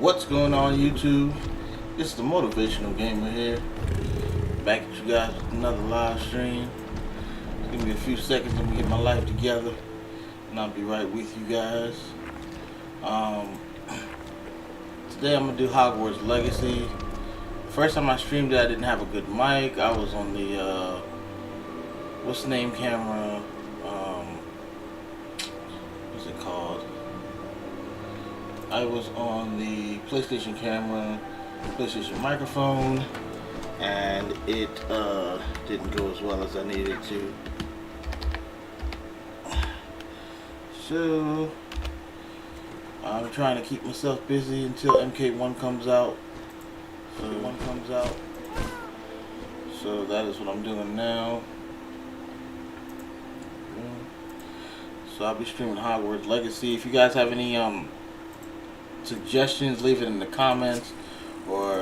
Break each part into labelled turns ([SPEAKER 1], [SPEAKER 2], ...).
[SPEAKER 1] What's going on, YouTube? It's the Motivational Gamer here, back at you guys with another live stream. Give me a few seconds, let me get my life together, and I'll be right with you guys. Today I'm gonna do Hogwarts Legacy. First time I streamed it, I didn't have a good mic. I was on the what's the name camera? What's it called? I was on the PlayStation camera, PlayStation microphone, and it didn't go as well as I needed to. So I'm trying to keep myself busy until MK1 comes out. So that is what I'm doing now. So I'll be streaming Hogwarts Legacy. If you guys have any suggestions, leave it in the comments or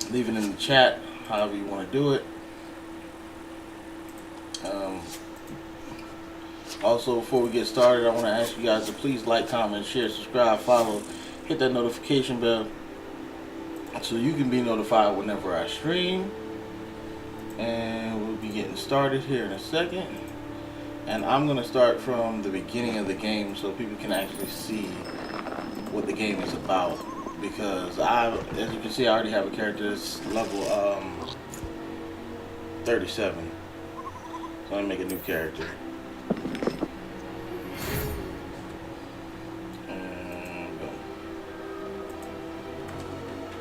[SPEAKER 1] leave it in the chat, however you want to do it. Also, before we get started, I want to ask you guys to please like, comment, share, subscribe, follow, hit that notification bell so you can be notified whenever I stream. And we'll be getting started here in a second. And I'm going to start from the beginning of the game so people can actually see what the game is about. Because as you can see, I already have a character that's level 37. So I'm going to make a new character. And go.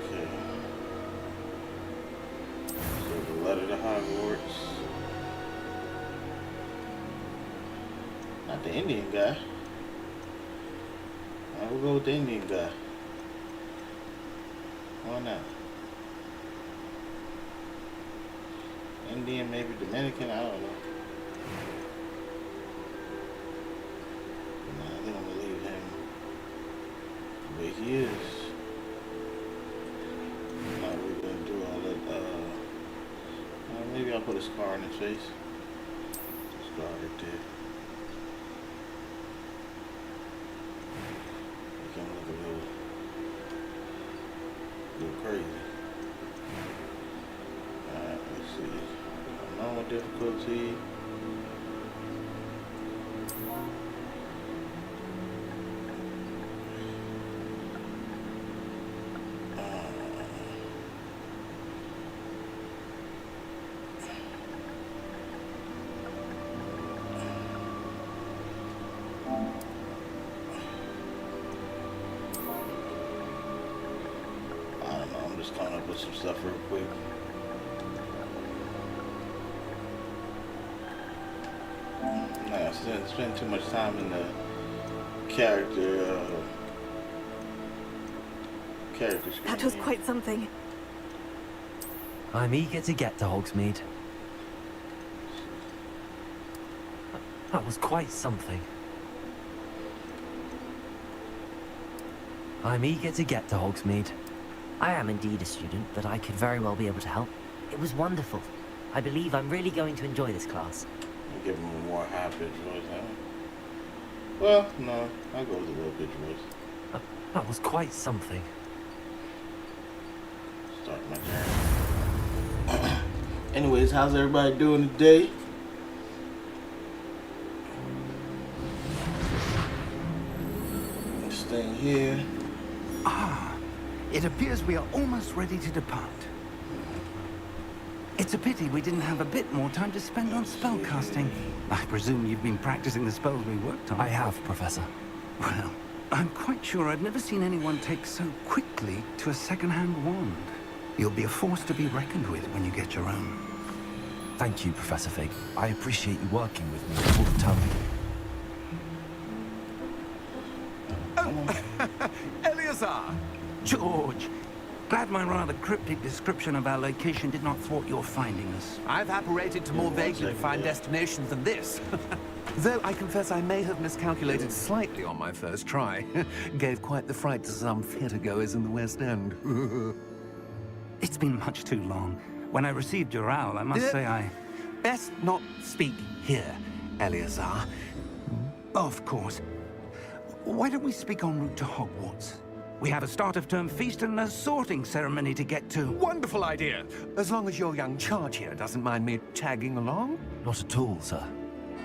[SPEAKER 1] Okay. So the letter to Hogwarts. Not the Indian guy. I will go with the Indian guy. Why not? Indian, maybe Dominican, I don't know. Nah, I think I'm gonna leave him the way he is. Now we're gonna do all that. Maybe I'll put a scar on his face. Scar right there. Make him look a little crazy. Alright, let's see. Normal difficulty. Just coming up with some stuff real quick. Nah, I spend too much time in the character screen.
[SPEAKER 2] That was quite something.
[SPEAKER 3] I'm eager to get to Hogsmeade. That was quite something. I'm eager to get to Hogsmeade.
[SPEAKER 4] I am indeed a student, but I could very well be able to help. It was wonderful. I believe I'm really going to enjoy this class.
[SPEAKER 1] I'll give him a more high-pitched voice, huh? Well, no, I'll go with the low-pitched voice.
[SPEAKER 3] That was quite something.
[SPEAKER 1] Start my journey. Anyways, how's everybody doing today? This thing here.
[SPEAKER 5] It appears we are almost ready to depart. It's a pity we didn't have a bit more time to spend on spellcasting. I presume you've been practicing the spells we worked on.
[SPEAKER 3] I have, Professor.
[SPEAKER 5] Well, I'm quite sure I've never seen anyone take so quickly to a second-hand wand. You'll be a force to be reckoned with when you get your own.
[SPEAKER 3] Thank you, Professor Fig. I appreciate you working with me all the time.
[SPEAKER 5] Oh, Eleazar! George! Glad my rather cryptic description of our location did not thwart your finding us.
[SPEAKER 6] I've apparated to more vaguely defined destinations than this. Though I confess I may have miscalculated slightly on my first try. Gave quite the fright to some theatre-goers in the West End.
[SPEAKER 5] It's been much too long. When I received your owl, I must say I...
[SPEAKER 6] Best not speak here, Eleazar.
[SPEAKER 5] Of course. Why don't we speak en route to Hogwarts? We have a start-of-term feast and a sorting ceremony to get to.
[SPEAKER 6] Wonderful idea. As long as your young charge here doesn't mind me tagging along.
[SPEAKER 3] Not at all, sir.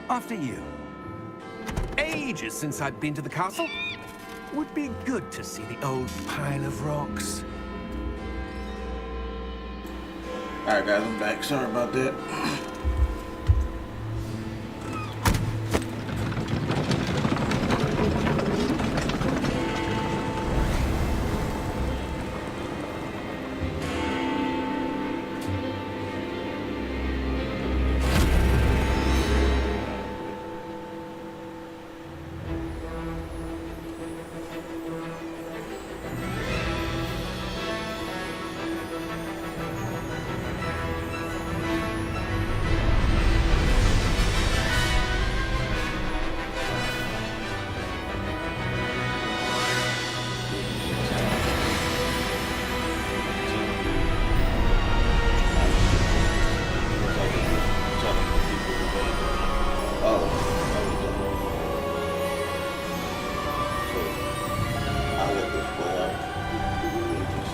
[SPEAKER 5] After you.
[SPEAKER 6] Ages since I've been to the castle. Would be good to see the old pile of rocks.
[SPEAKER 1] Alright guys, I'm back. Sorry about that.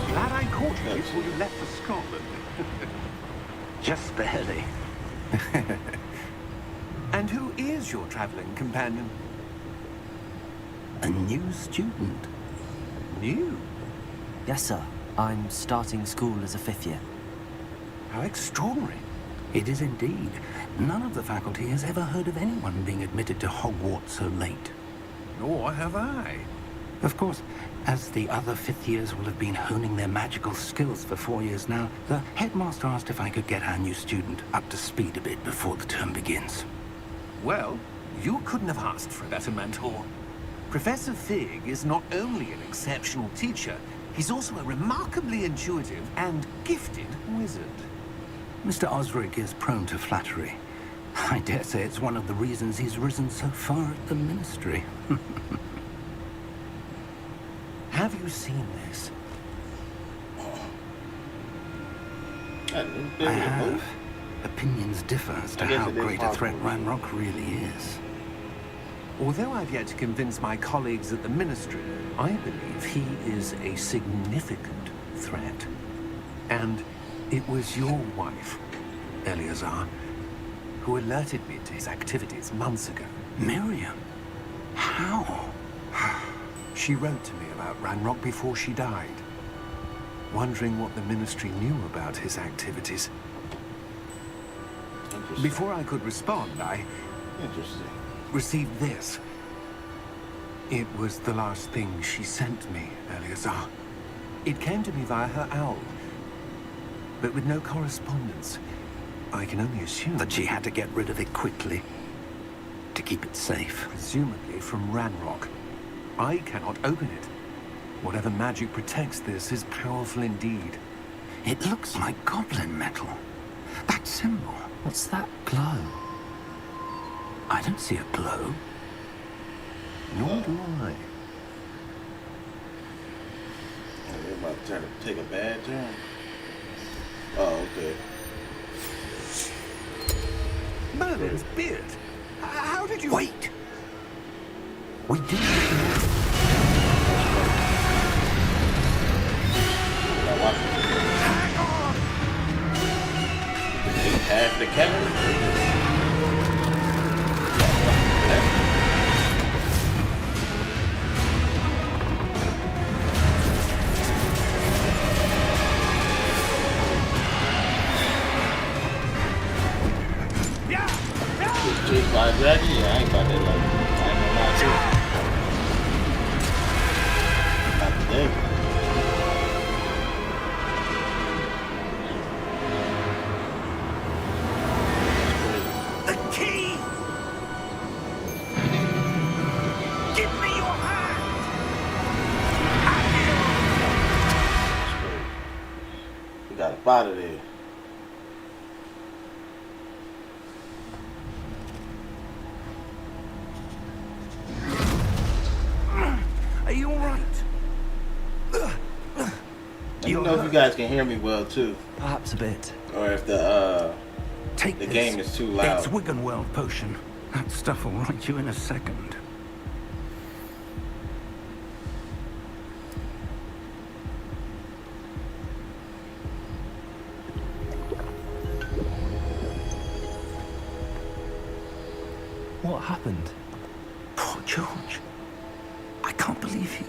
[SPEAKER 5] Glad I caught you before you left for Scotland. Just barely.
[SPEAKER 6] And who is your traveling companion?
[SPEAKER 5] A new student.
[SPEAKER 6] New?
[SPEAKER 4] Yes, sir. I'm starting school as a 5th year.
[SPEAKER 6] How extraordinary.
[SPEAKER 5] It is indeed. None of the faculty has ever heard of anyone being admitted to Hogwarts so late.
[SPEAKER 6] Nor have I.
[SPEAKER 5] Of course, as the other 5th years will have been honing their magical skills for 4 years now, the headmaster asked if I could get our new student up to speed a bit before the term begins.
[SPEAKER 6] Well, you couldn't have asked for a better mentor. Professor Fig is not only an exceptional teacher, he's also a remarkably intuitive and gifted wizard.
[SPEAKER 5] Mr. Osric is prone to flattery. I dare say it's one of the reasons he's risen so far at the Ministry.
[SPEAKER 6] Have you seen this?
[SPEAKER 5] I have. Opinions differ as to how great a threat Ranrock really is.
[SPEAKER 6] Although I've yet to convince my colleagues at the Ministry, I believe he is a significant threat. And it was your wife, Eleazar, who alerted me to his activities months ago.
[SPEAKER 5] Miriam? How?
[SPEAKER 6] She wrote to me about Ranrock before she died, wondering what the Ministry knew about his activities. Before I could respond, I received this. It was the last thing she sent me, Eleazar. It came to me via her owl, but with no correspondence. I can only assume
[SPEAKER 5] That she had to get rid of it quickly, to keep it safe.
[SPEAKER 6] presumably from Ranrock. I cannot open it. Whatever magic protects this is powerful indeed.
[SPEAKER 5] It looks like goblin metal. That symbol.
[SPEAKER 4] What's that glow?
[SPEAKER 5] I don't see a glow.
[SPEAKER 6] Nor do I.
[SPEAKER 1] They're about to try to take a bad turn. Oh, okay.
[SPEAKER 6] Merlin's beard. How did you...
[SPEAKER 5] Wait! We did
[SPEAKER 1] Now watch it. Half the camera. Chased by a dragon? Yeah, I ain't about that life. I ain't gonna lie to you. Not today.
[SPEAKER 5] the key! Give me your hand!
[SPEAKER 1] We got up out of there.
[SPEAKER 5] Are you all right?
[SPEAKER 1] Let me know if you guys can hear me well too,
[SPEAKER 4] Perhaps a bit.
[SPEAKER 1] or if the
[SPEAKER 5] Take
[SPEAKER 1] the
[SPEAKER 5] this.
[SPEAKER 1] game is too loud.
[SPEAKER 5] It's Wiggenweld potion. That stuff will right you in a second.
[SPEAKER 3] What happened?
[SPEAKER 5] Poor George. I can't believe he...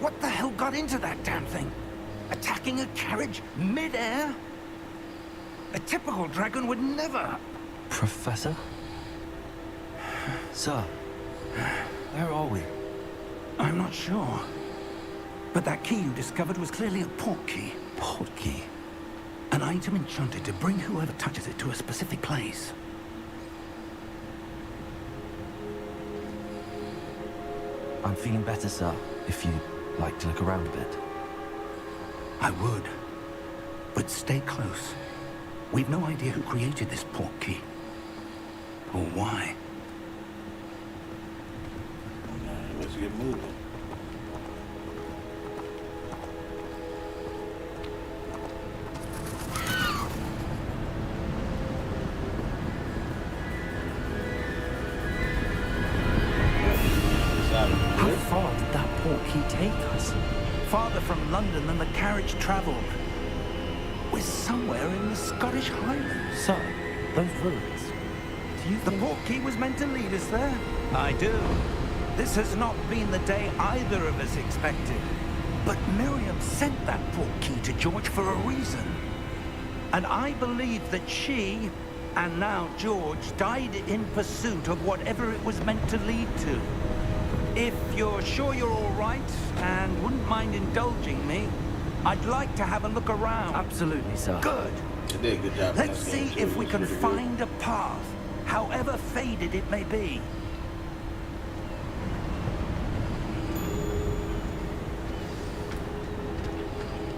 [SPEAKER 5] What the hell got into that damn thing? Attacking a carriage mid-air? A typical dragon would never...
[SPEAKER 3] Professor? Sir, where are we?
[SPEAKER 5] I'm not sure. But that key you discovered was clearly a port key.
[SPEAKER 3] Port key?
[SPEAKER 5] An item enchanted to bring whoever touches it to a specific place.
[SPEAKER 3] I'm feeling better, sir, if you'd like to look around a bit.
[SPEAKER 5] I would. But stay close. We've no idea who created this port key. Or why.
[SPEAKER 1] Alright, let's get moving.
[SPEAKER 3] How far did that port key take us?
[SPEAKER 5] Farther from London than the carriage traveled. We're somewhere in the Scottish Highlands.
[SPEAKER 3] Sir, those ruins. Do you
[SPEAKER 5] The
[SPEAKER 3] think...
[SPEAKER 5] port key was meant to lead us there? I do. This has not been the day either of us expected. But Miriam sent that port key to George for a reason. And I believe that she, and now George, died in pursuit of whatever it was meant to lead to. If you're sure you're all right, and wouldn't mind indulging me, I'd like to have a look around.
[SPEAKER 3] Absolutely, sir.
[SPEAKER 5] Good.
[SPEAKER 1] They did a good job. in
[SPEAKER 5] Let's
[SPEAKER 1] this game,
[SPEAKER 5] see
[SPEAKER 1] too.
[SPEAKER 5] if we
[SPEAKER 1] It's
[SPEAKER 5] can
[SPEAKER 1] pretty good.
[SPEAKER 5] find a path, however faded it may be.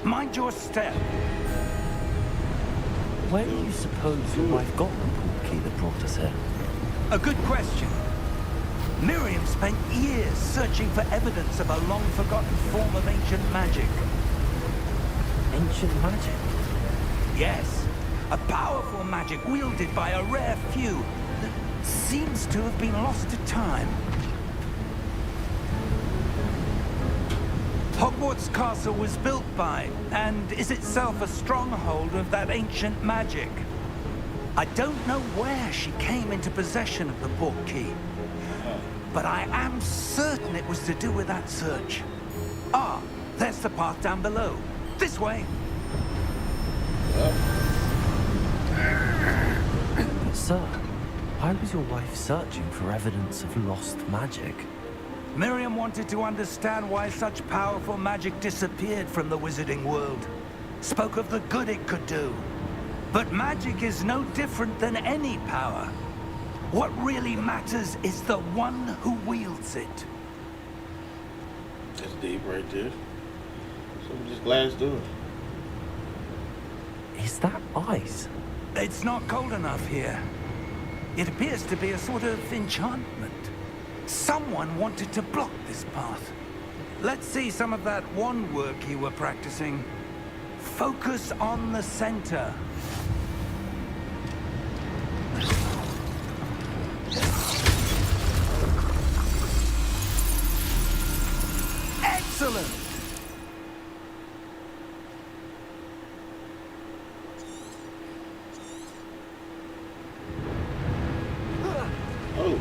[SPEAKER 5] Mind your step.
[SPEAKER 3] Where do you suppose your wife got the port key that brought us here?
[SPEAKER 5] A good question. Miriam spent years searching for evidence of a long-forgotten form of ancient magic.
[SPEAKER 3] Ancient magic?
[SPEAKER 5] Yes, a powerful magic wielded by a rare few that seems to have been lost to time. Hogwarts Castle was built by, and is itself a stronghold of that ancient magic. I don't know where she came into possession of the port key, but I am certain it was to do with that search. Ah, there's the path down below. This way.
[SPEAKER 3] But, sir, why was your wife searching for evidence of lost magic?
[SPEAKER 5] Miriam wanted to understand why such powerful magic disappeared from the wizarding world. Spoke of the good it could do. But magic is no different than any power. What really matters is the one who wields it.
[SPEAKER 1] That's deep right there. So I'm just glad it's doing.
[SPEAKER 3] Is that ice?
[SPEAKER 5] It's not cold enough here. It appears to be a sort of enchantment. Someone wanted to block this path. Let's see some of that wand work you were practicing. Focus on the center. Excellent!
[SPEAKER 1] Oh.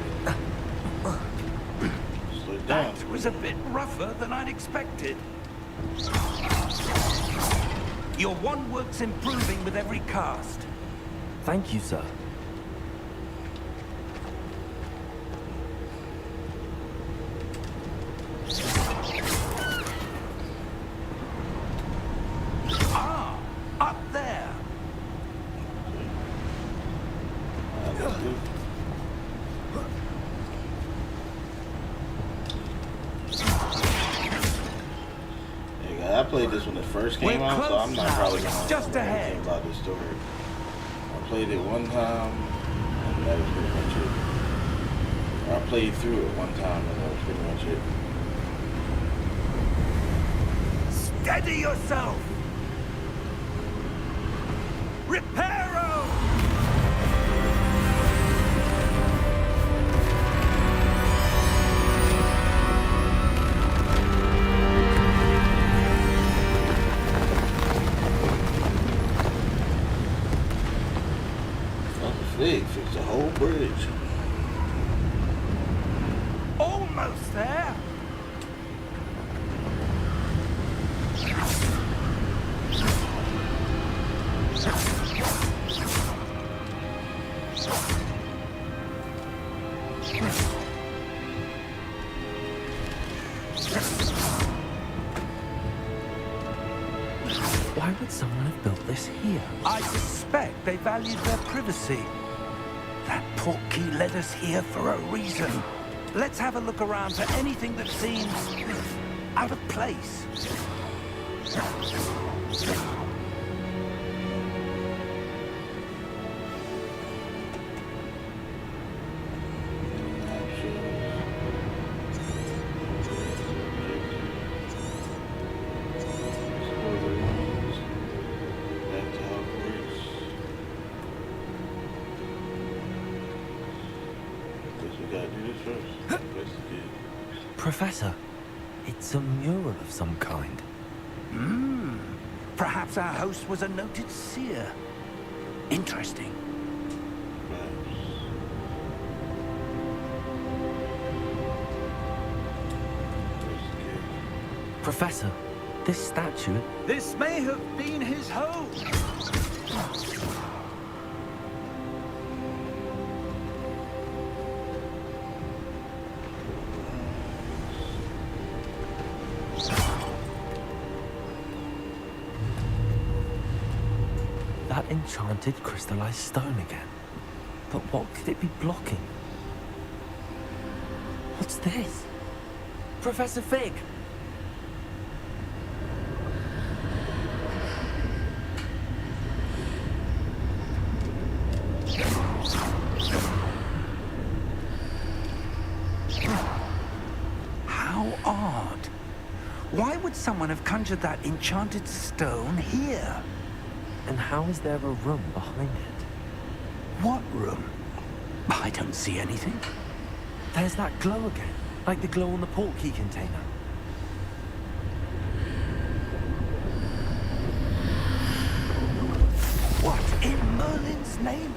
[SPEAKER 1] Slow it down.
[SPEAKER 5] That was a bit rougher than I'd expected. Your wand work's improving with every cast.
[SPEAKER 3] Thank you, sir.
[SPEAKER 5] Ah, up there.
[SPEAKER 1] Let's do. There you go. I played this when it first came
[SPEAKER 5] We're
[SPEAKER 1] out, so I'm
[SPEAKER 5] close
[SPEAKER 1] not
[SPEAKER 5] now.
[SPEAKER 1] probably
[SPEAKER 5] It's
[SPEAKER 1] gonna
[SPEAKER 5] just
[SPEAKER 1] know
[SPEAKER 5] ahead.
[SPEAKER 1] anything about this story. I played it one time, and that was pretty much it. Or I played through it one time, and that was pretty much it.
[SPEAKER 5] Steady yourself. Reparo!
[SPEAKER 1] That was big. Fixed the whole bridge.
[SPEAKER 3] Why would someone have built this here?
[SPEAKER 5] I suspect they valued their privacy. That portkey led us here for a reason. Let's have a look around for anything that seems out of place.
[SPEAKER 1] Back to hogwarts. Guess we gotta do this first. Investigate.
[SPEAKER 3] Professor, it's a mural of some kind.
[SPEAKER 5] Perhaps our host was a noted seer. Interesting.
[SPEAKER 3] Professor, this statue...
[SPEAKER 5] This may have been his home.
[SPEAKER 3] That enchanted crystallized stone again. But what could it be blocking? What's this? Professor Fig!
[SPEAKER 5] How odd. Why would someone have conjured that enchanted stone here?
[SPEAKER 3] And how is there a room behind it?
[SPEAKER 5] What room? I don't see anything.
[SPEAKER 3] There's that glow again, like the glow on the portkey container.
[SPEAKER 5] What in Merlin's name?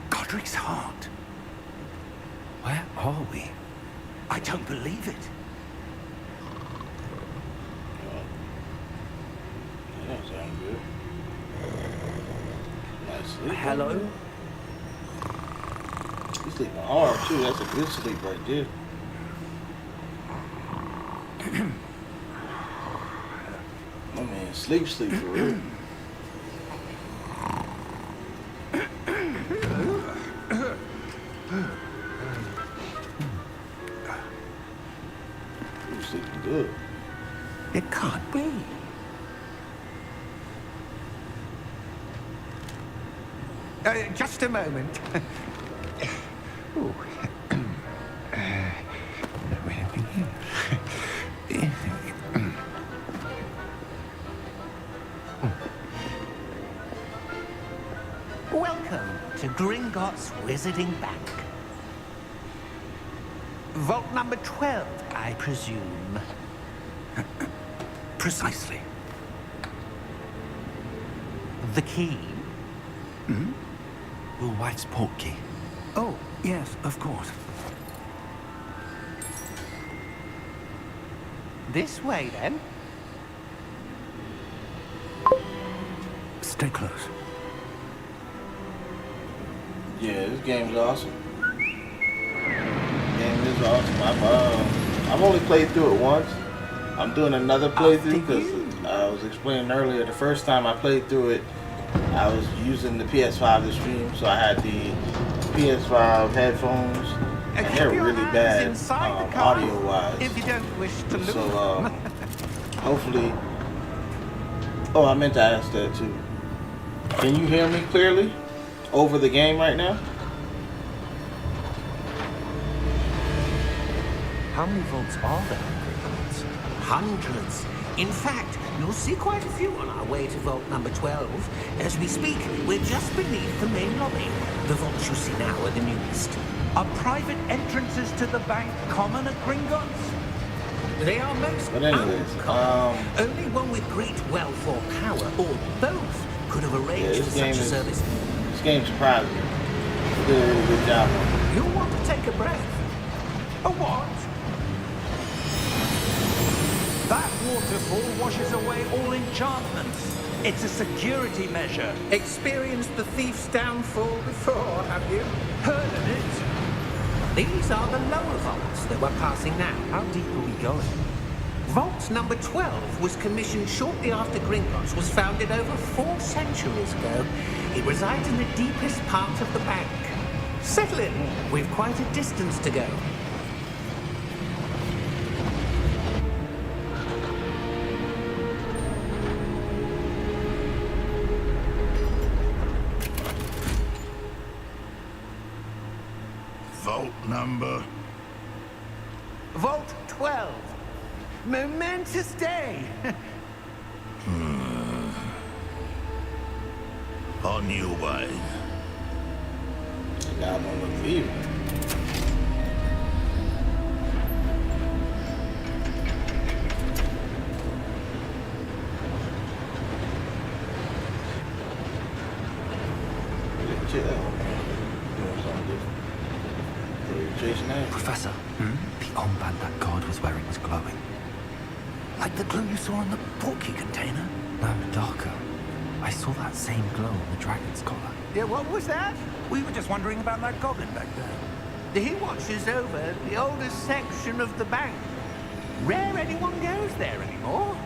[SPEAKER 5] Godric's heart.
[SPEAKER 3] Where are we?
[SPEAKER 5] I don't believe it.
[SPEAKER 1] That don't sound good. Nice sleep.
[SPEAKER 3] Hello?
[SPEAKER 1] You sleeping hard too. That's a good sleep right there. My man, sleep for real. You sleeping good.
[SPEAKER 5] It can't be. Just a moment. Ooh. Welcome to Gringotts Wizarding Bank. Vault number 12, I presume. Precisely. The key?
[SPEAKER 3] Your wife's portkey.
[SPEAKER 5] Oh, yes, of course. This way, then. Stay close.
[SPEAKER 1] Yeah, this game's awesome. Game is awesome. I've only played through it once. I'm doing another playthrough because I was explaining earlier. The first time I played through it, I was using the PS5 to stream, so I had the PS5 headphones, and they're really bad audio-wise.
[SPEAKER 5] If you don't wish to lose.
[SPEAKER 1] So hopefully. Oh, I meant to ask that too. Can you hear me clearly over the game right now?
[SPEAKER 3] How many vaults are there in Gringotts?
[SPEAKER 2] Hundreds. In fact, you'll see quite a few on our way to vault number 12. As we speak, we're just beneath the main lobby. The vaults you see now are the newest.
[SPEAKER 5] Are private entrances to the bank common at Gringotts?
[SPEAKER 2] They are most
[SPEAKER 1] But anyways,
[SPEAKER 2] uncommon. Only one with great wealth or power, or both, could have arranged for such a service.
[SPEAKER 1] This game surprised me. They did a really good job on it.
[SPEAKER 5] You'll want to take a breath. A what? That waterfall washes away all enchantments. It's a security measure.
[SPEAKER 2] Experienced the thief's downfall before, have you?
[SPEAKER 5] Heard of it?
[SPEAKER 2] These are the lower vaults that we're passing now.
[SPEAKER 3] How deep are we going?
[SPEAKER 2] Vault number 12 was commissioned shortly after Gringotts was founded over 4 centuries ago. It resides in the deepest part of the bank. Settle in. We've quite a distance to go.
[SPEAKER 7] Vault number.
[SPEAKER 5] Vault 12. Momentous day.
[SPEAKER 7] On your way.
[SPEAKER 1] Got no look leaving. Check that out. Doing something different. What are you chasing after?
[SPEAKER 3] Professor, the armband that guard was wearing was glowing.
[SPEAKER 5] Like the glow you saw on the porky container.
[SPEAKER 3] No, darker. I saw that same glow on the dragon's collar.
[SPEAKER 5] Yeah, what was that? We were just wondering about that goblin back there. He watches over the oldest section of the bank. Rare anyone goes there anymore.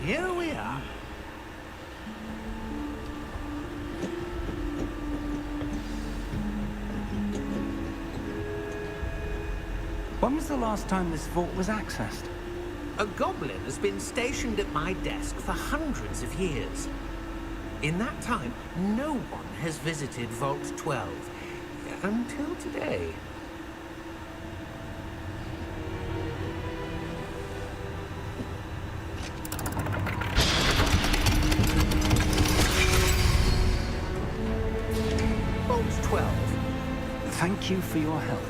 [SPEAKER 5] Here we are. When was the last time this vault was accessed?
[SPEAKER 2] A goblin has been stationed at my desk for hundreds of years. In that time, no one has visited Vault 12. Until today. Vault 12.
[SPEAKER 5] Thank you for your help.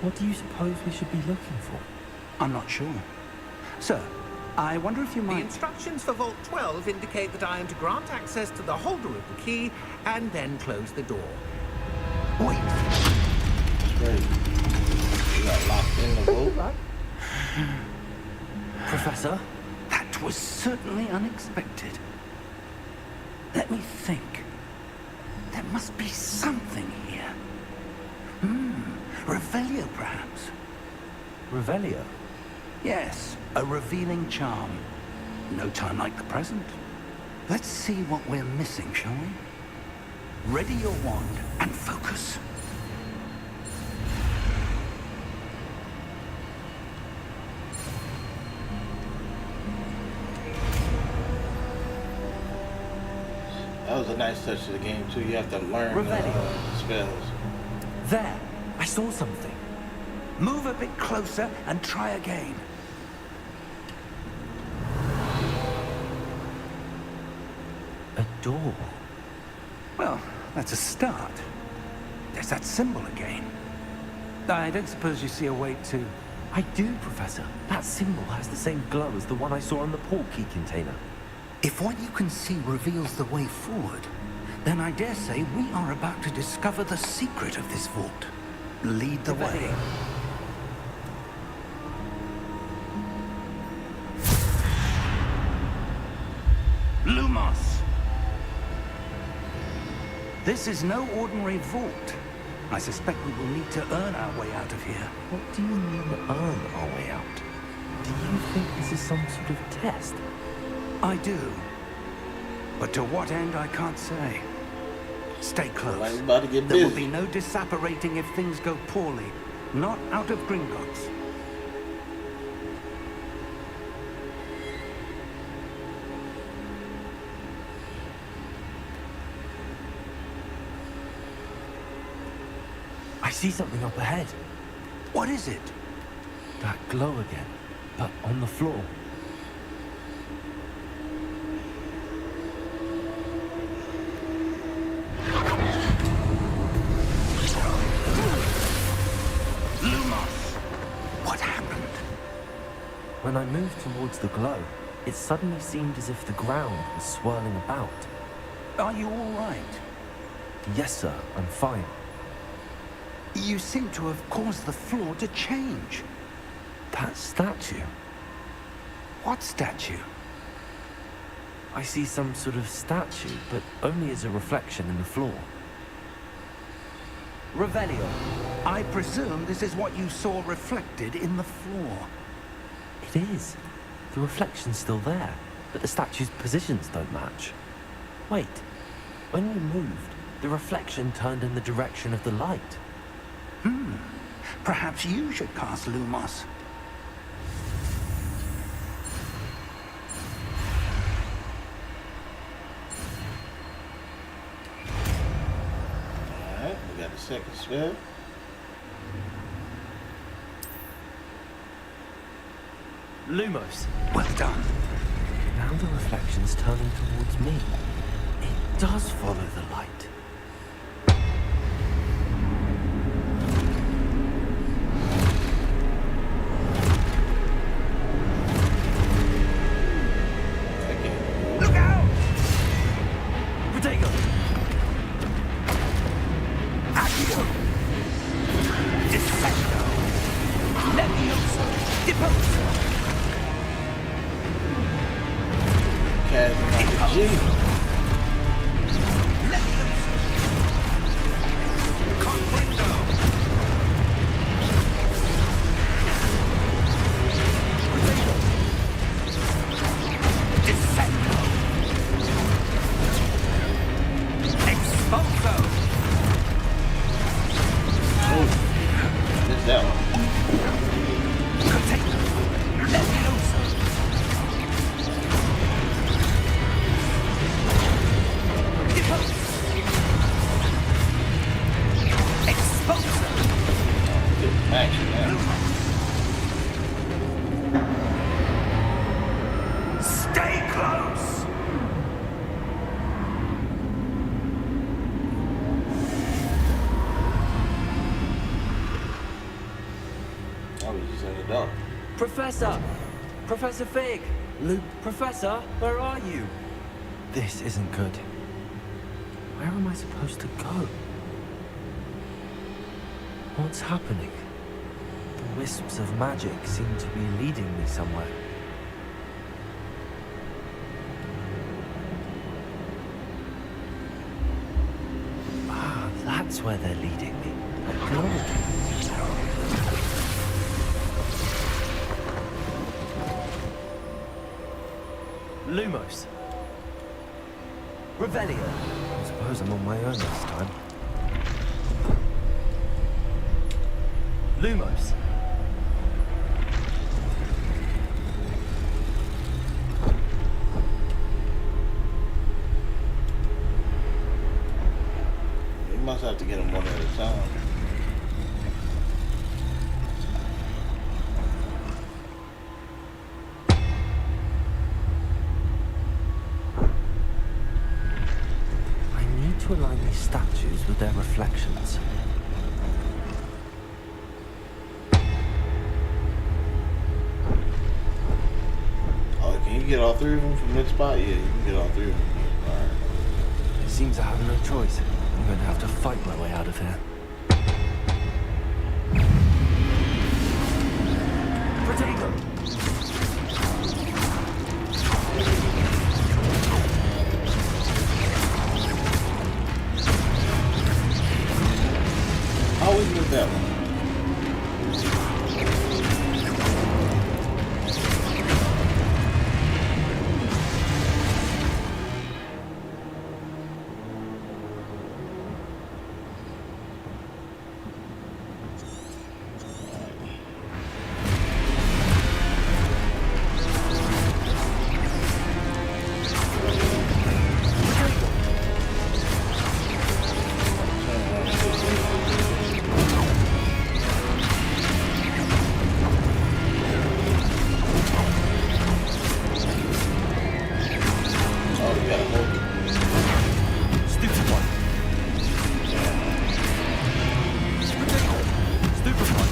[SPEAKER 3] What do you suppose we should be looking for?
[SPEAKER 5] I'm not sure. Sir, I wonder if you
[SPEAKER 2] The
[SPEAKER 5] might...
[SPEAKER 2] instructions for Vault 12 indicate that I am to grant access to the holder of the key and then close the door.
[SPEAKER 5] Wait.
[SPEAKER 1] That's great. You got locked in the vault.
[SPEAKER 3] Professor?
[SPEAKER 5] That was certainly unexpected. Let me think. There must be something here. Revelio, perhaps?
[SPEAKER 3] Revelio?
[SPEAKER 5] Yes, a revealing charm. No time like the present. Let's see what we're missing, shall we? Ready your wand and focus.
[SPEAKER 1] That was a nice touch to the game too. You have to learn spells.
[SPEAKER 5] There.
[SPEAKER 3] I saw something.
[SPEAKER 5] Move a bit closer and try again.
[SPEAKER 3] A door.
[SPEAKER 5] Well, that's a start. There's that symbol again. I don't suppose you see a way to...
[SPEAKER 3] I do, Professor. That symbol has the same glow as the one I saw on the port key container.
[SPEAKER 5] If what you can see reveals the way forward, then I dare say we are about to discover the secret of this vault. Lead the way. Lumos! This is no ordinary vault. I suspect we will need to earn our way out of here.
[SPEAKER 3] What do you mean, earn our way out? Do you think this is some sort of test?
[SPEAKER 5] I do. But to what end, I can't say. Stay close.
[SPEAKER 1] Like, we're about to get
[SPEAKER 5] There will
[SPEAKER 1] busy.
[SPEAKER 5] be no disapparating if things go poorly. Not out of Gringotts.
[SPEAKER 3] I see something up ahead.
[SPEAKER 5] What is it?
[SPEAKER 3] That glow again, but on the floor.
[SPEAKER 5] Lumos! What happened?
[SPEAKER 3] When I moved towards the glow, It suddenly seemed as if the ground was swirling about.
[SPEAKER 5] Are you all right?
[SPEAKER 3] Yes, sir, I'm fine.
[SPEAKER 5] You seem to have caused the floor to change.
[SPEAKER 3] That statue?
[SPEAKER 5] What statue?
[SPEAKER 3] I see some sort of statue, but only as a reflection in the floor.
[SPEAKER 5] Revelio, I presume this is what you saw reflected in the floor.
[SPEAKER 3] It is. The reflection's still there, but the statue's positions don't match. Wait, when you moved, the reflection turned in the direction of the light.
[SPEAKER 5] Perhaps you should cast Lumos.
[SPEAKER 1] Alright, we got the second spell.
[SPEAKER 3] Lumos.
[SPEAKER 5] Well done.
[SPEAKER 3] Now the reflection's turning towards me. It does follow the light.
[SPEAKER 5] Look out!
[SPEAKER 3] Protego!
[SPEAKER 5] Accio! Defendo! Levioso! Deposo!
[SPEAKER 1] Casting like a G.
[SPEAKER 5] Levioso! Comprendo! Defendo! Exposo!
[SPEAKER 1] Oh, missed that one.
[SPEAKER 5] Protego! Levioso! Deposo! Exposo!
[SPEAKER 1] Good action now.
[SPEAKER 5] Stay close!
[SPEAKER 1] I was just in the dark.
[SPEAKER 3] Professor! Professor Fig! Luke, Professor, where are you? This isn't good. Where am I supposed to go? What's happening? The wisps of magic seem to be leading me somewhere. Ah, that's where they're leading me. Good. Lumos. Revelio. I suppose I'm on my own this time. Lumos.
[SPEAKER 1] You must have to get them one at a time.
[SPEAKER 3] I need to align these statues with their reflections.
[SPEAKER 1] Oh, can you get all three of them from this spot? Yeah, you can get all three of them. Alright.
[SPEAKER 3] It seems I have no choice. I'm going to have to fight my way out of here. Protego!
[SPEAKER 1] I always miss that one. Oh, we gotta hold it.
[SPEAKER 3] Stupid one. Stupid one.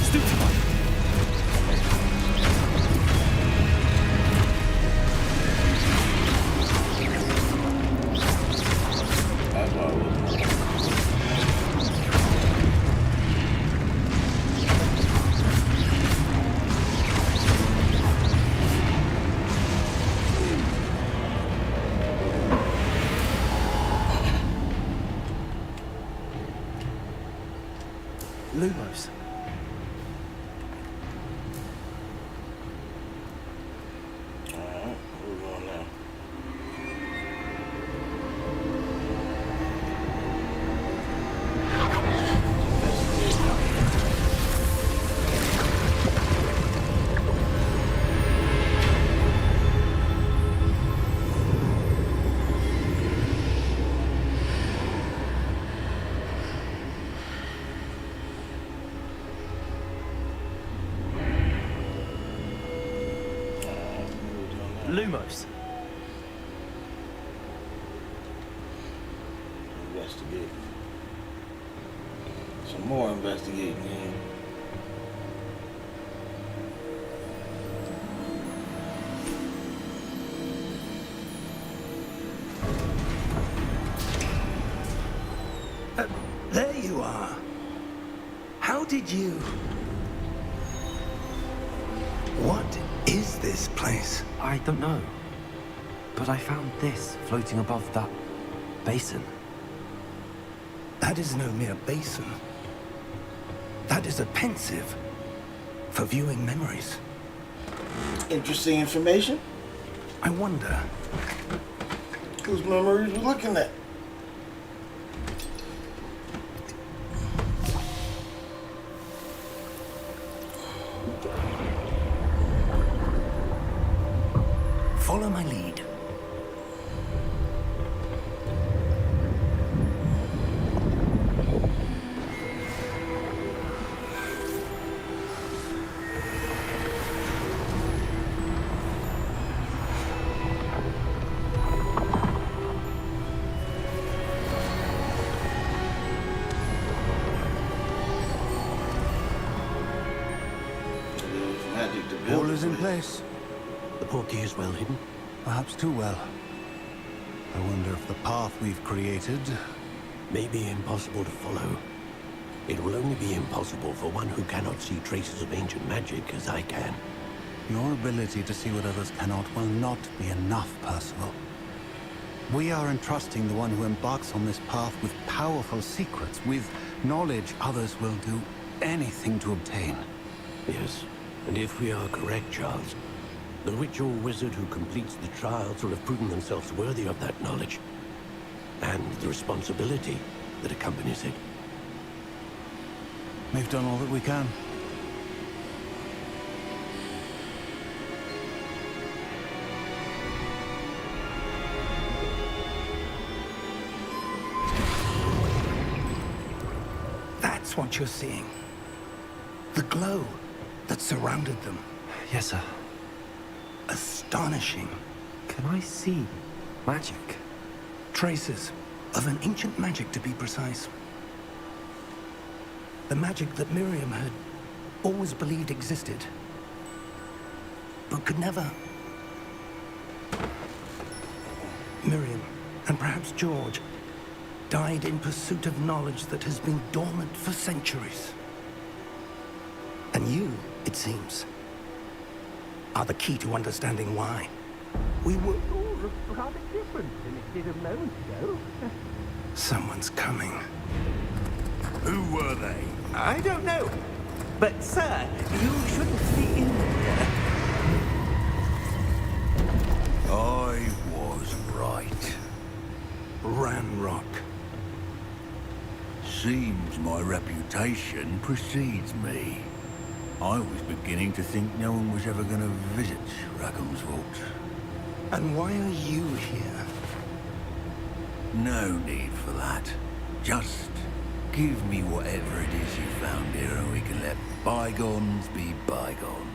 [SPEAKER 3] Stupid one. Lumos.
[SPEAKER 1] Alright, where we going now?
[SPEAKER 3] Lumos.
[SPEAKER 1] Investigate. Some more investigating here.
[SPEAKER 5] There you are. How did you... What is this place?
[SPEAKER 3] I don't know. But I found this floating above that basin.
[SPEAKER 5] That is no mere basin. That is a pensive for viewing memories.
[SPEAKER 1] Interesting information.
[SPEAKER 5] I wonder,
[SPEAKER 1] Whose memories we looking at?
[SPEAKER 5] follow my lead.
[SPEAKER 1] Magic to build
[SPEAKER 8] All is in
[SPEAKER 1] with.
[SPEAKER 8] place. The portkey is well hidden. Perhaps too well. I wonder if the path we've created may be impossible to follow. It will only be impossible for one who cannot see traces of ancient magic as I can. Your ability to see what others cannot will not be enough, Percival. We are entrusting the one who embarks on this path with powerful secrets, with knowledge others will do anything to obtain.
[SPEAKER 9] Yes, and if we are correct, Charles, the witch or wizard who completes the trials will have proven themselves worthy of that knowledge, and the responsibility that accompanies it.
[SPEAKER 8] We've done all that we can.
[SPEAKER 5] That's what you're seeing. The glow that surrounded them.
[SPEAKER 3] Yes, sir.
[SPEAKER 5] Astonishing.
[SPEAKER 3] Can I see magic?
[SPEAKER 5] Traces of an ancient magic, to be precise. The magic that Miriam had always believed existed, but could never. Miriam, and perhaps George, died in pursuit of knowledge that has been dormant for centuries. And you, it seems, are the key to understanding why. We were all rather different than it did a moment ago. Someone's coming.
[SPEAKER 7] Who were they?
[SPEAKER 2] I don't know. But, sir, you shouldn't be in here.
[SPEAKER 7] I was right.
[SPEAKER 5] Ranrock.
[SPEAKER 7] Seems my reputation precedes me. I was beginning to think no one was ever going to visit Rackham's Vault.
[SPEAKER 5] And why are you here?
[SPEAKER 7] No need for that. Just give me whatever it is you found here and we can let bygones be bygones.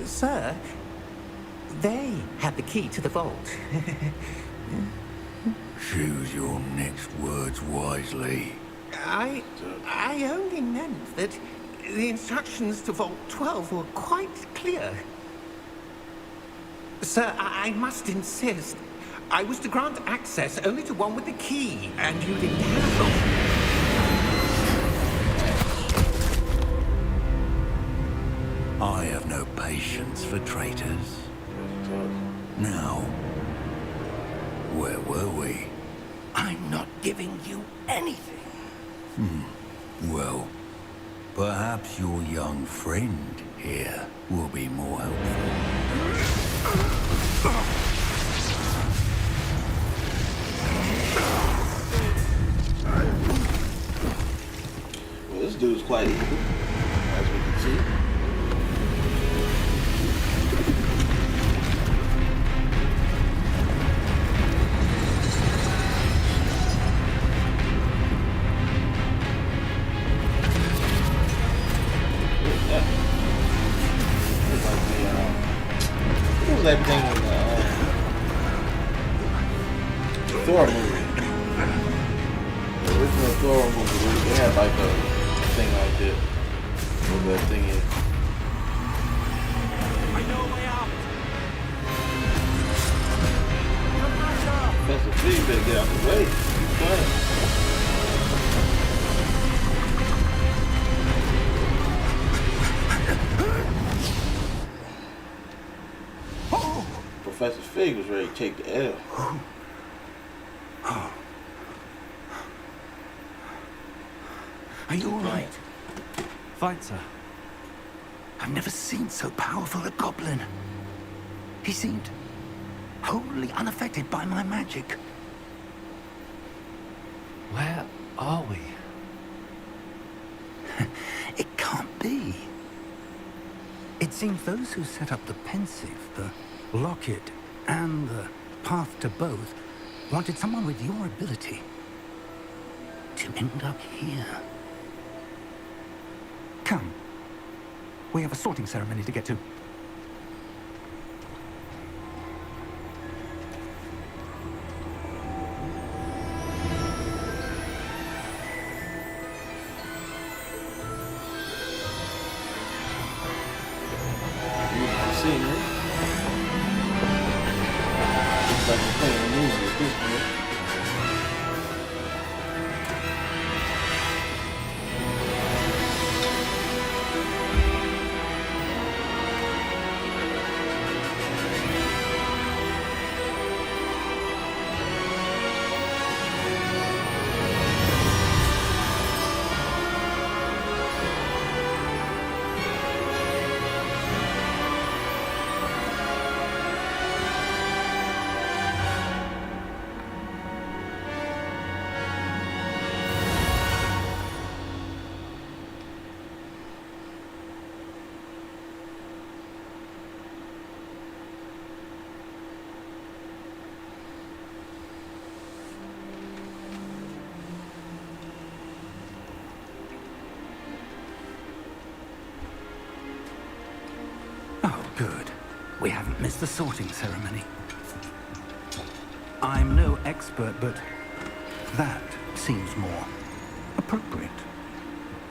[SPEAKER 2] Sir, they had the key to the vault.
[SPEAKER 7] Choose your next words wisely.
[SPEAKER 2] I only meant that the instructions to Vault 12 were quite clear. Sir, I must insist. I was to grant access only to one with the key, and you didn't have them.
[SPEAKER 7] I have no patience for traitors. Now, where were we?
[SPEAKER 5] I'm not giving you anything.
[SPEAKER 7] Well, perhaps your young friend here will be more helpful.
[SPEAKER 1] Well, this dude's quite evil, as we can see. What was that thing in the Thor movie? The original Thor movie, they had like a thing like that. What that thing is.
[SPEAKER 5] I know a way out.
[SPEAKER 1] Professor Fig better get out the way. He's fine. Professor Fig was ready to take the L.
[SPEAKER 5] Are you all right?
[SPEAKER 3] Fine, sir.
[SPEAKER 5] I've never seen so powerful a goblin. He seemed wholly unaffected by my magic.
[SPEAKER 3] Where are we?
[SPEAKER 5] It can't be. It seems those who set up the pensive, the locket, and the path to both wanted someone with your ability to end up here. Come. We have a sorting ceremony to get to.
[SPEAKER 1] Beautiful scenery. Looks like we're playing a movie at this point.
[SPEAKER 5] Oh, good. We haven't missed the sorting ceremony. I'm no expert, but that seems more appropriate.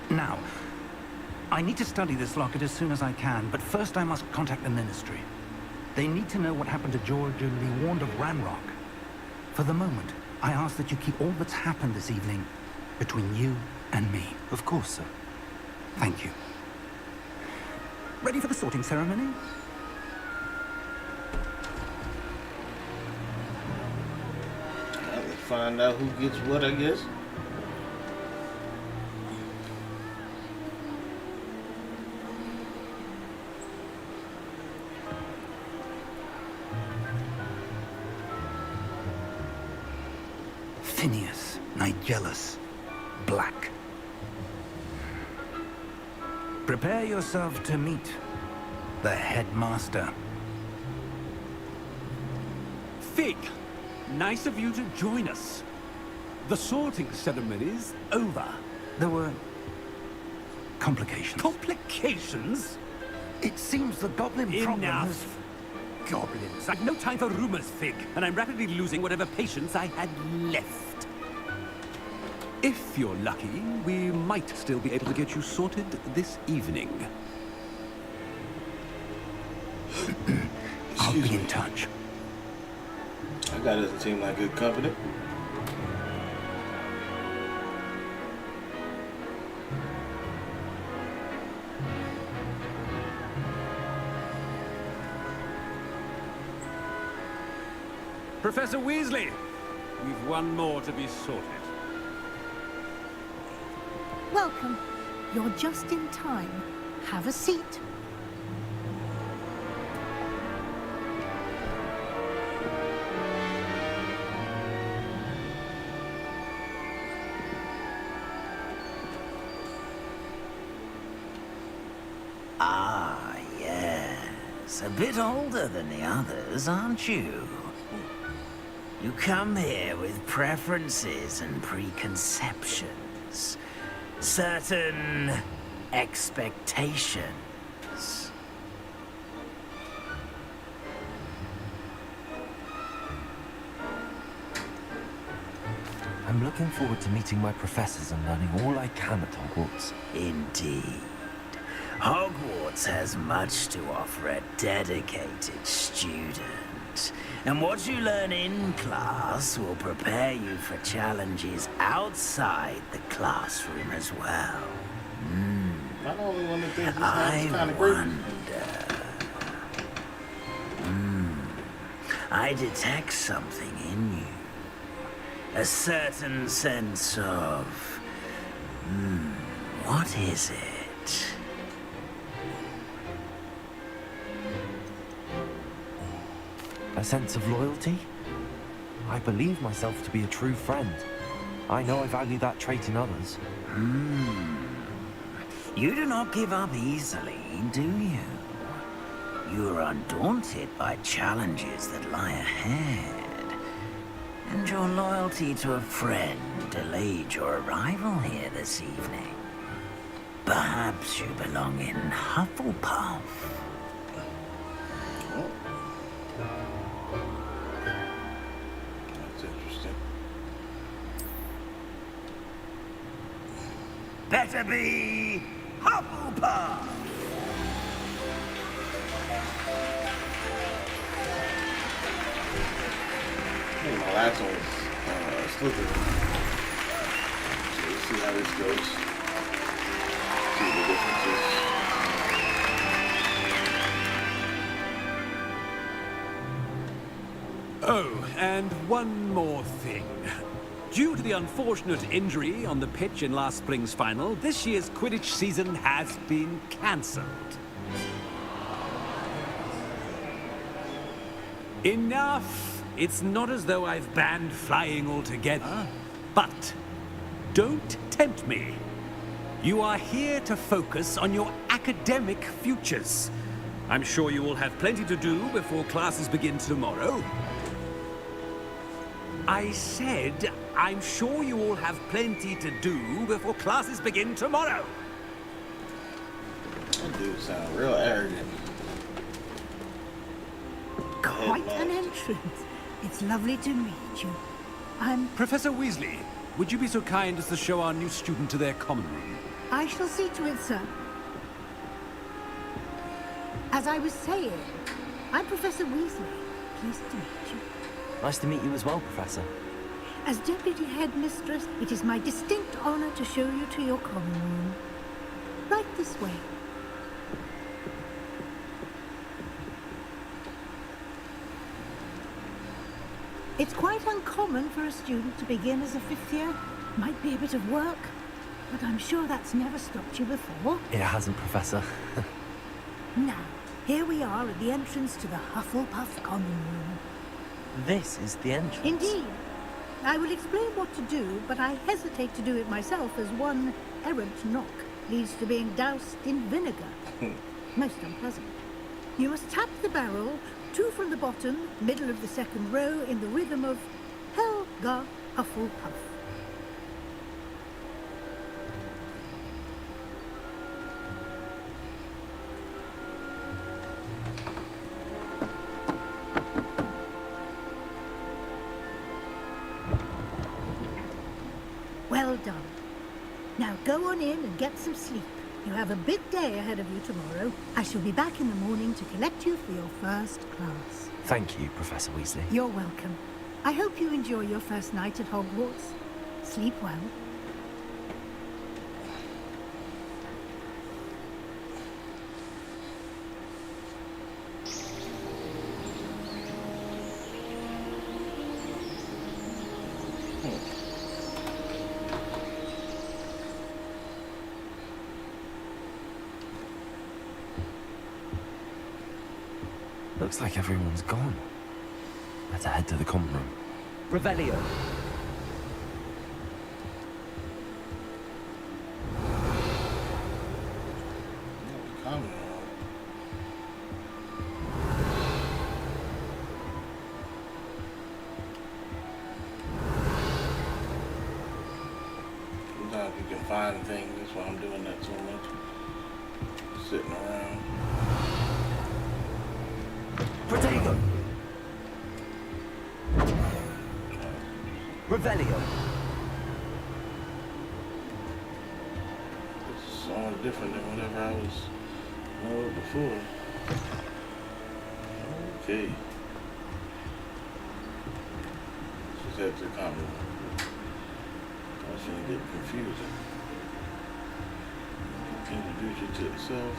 [SPEAKER 5] Now, I need to study this locket as soon as I can, but first I must contact the Ministry. They need to know what happened to George and be warned of Ranrock. For the moment, I ask that you keep all that's happened this evening between you and me.
[SPEAKER 3] Of course, sir.
[SPEAKER 5] Thank you. Ready for the sorting ceremony?
[SPEAKER 1] Let's find out who gets what, I guess.
[SPEAKER 5] Phineas, Nigellus, Black. Prepare yourself to meet the headmaster.
[SPEAKER 10] Fig, nice of you to join us. The sorting ceremony's over.
[SPEAKER 5] There were complications.
[SPEAKER 10] Complications?
[SPEAKER 5] It seems the goblin problem has...
[SPEAKER 10] Enough. Goblins. I've no time for rumors, Fig, and I'm rapidly losing whatever patience I had left. If you're lucky, we might still be able to get you sorted this evening.
[SPEAKER 5] I'll
[SPEAKER 1] Excuse
[SPEAKER 5] be
[SPEAKER 1] me.
[SPEAKER 5] in touch.
[SPEAKER 1] That guy doesn't seem like good company.
[SPEAKER 10] Professor Weasley, We've one more to be sorted.
[SPEAKER 11] Welcome. You're just in time. Have a seat.
[SPEAKER 12] Ah, yes. A bit older than the others, aren't you? You come here with preferences and preconceptions. Certain expectations.
[SPEAKER 3] I'm looking forward to meeting my professors and learning all I can at Hogwarts.
[SPEAKER 12] Indeed. Hogwarts has much to offer a dedicated student. And what you learn in class will prepare you for challenges outside the classroom as well.
[SPEAKER 1] Not only one of the things this
[SPEAKER 12] I
[SPEAKER 1] house is kind of great.
[SPEAKER 12] I detect something in you. A certain sense of... what is it?
[SPEAKER 3] A sense of loyalty? I believe myself to be a true friend. I know I value that trait in others.
[SPEAKER 12] You do not give up easily, do you? You are undaunted by challenges that lie ahead. And your loyalty to a friend delayed your arrival here this evening. Perhaps you belong in Hufflepuff.
[SPEAKER 1] That's interesting.
[SPEAKER 12] Better be Hufflepuff!
[SPEAKER 1] I think my last one was Slytherin. So let's see how this goes. See the differences.
[SPEAKER 10] Oh, and one more thing. Due to the unfortunate injury on the pitch in last spring's final, this year's Quidditch season has been cancelled. Enough! It's not as though I've banned flying altogether, but don't tempt me. You are here to focus on your academic futures. I'm sure you will have plenty to do before classes begin tomorrow. I said, I'm sure you all have plenty to do before classes begin tomorrow.
[SPEAKER 1] That dude sound real arrogant.
[SPEAKER 11] Quite an entrance. It's lovely to meet you. I'm...
[SPEAKER 10] Professor Weasley, would you be so kind as to show our new student to their common room?
[SPEAKER 11] I shall see to it, sir. As I was saying, I'm Professor Weasley. Pleased to meet you.
[SPEAKER 3] Nice to meet you as well, Professor.
[SPEAKER 11] As Deputy Headmistress, it is my distinct honor to show you to your common room. Right this way. It's quite uncommon for a student to begin as a fifth year. Might be a bit of work, but I'm sure that's never stopped you before.
[SPEAKER 3] It hasn't, Professor.
[SPEAKER 11] Now, here we are at the entrance to the Hufflepuff common room.
[SPEAKER 3] This is the entrance.
[SPEAKER 11] Indeed. I will explain what to do, but I hesitate to do it myself as one errant knock leads to being doused in vinegar. Most unpleasant. You must tap the barrel, 2 from the bottom, middle of the second row, in the rhythm of Helga Hufflepuff. Well done. Now go on in and get some sleep. You have a big day ahead of you tomorrow. I shall be back in the morning to collect you for your first class.
[SPEAKER 3] Thank you, Professor Weasley.
[SPEAKER 11] You're welcome. I hope you enjoy your first night at Hogwarts. Sleep well.
[SPEAKER 3] Looks like everyone's gone. Better head to the common room.
[SPEAKER 10] Revelio.
[SPEAKER 1] Common. Sometimes you can find things. That's why I'm doing that so much. Sitting around.
[SPEAKER 10] Protego. Revelio.
[SPEAKER 1] It's so different than whatever I was know before. Okay. She's at the common room. That's gonna get confusing. Introduce you to yourself.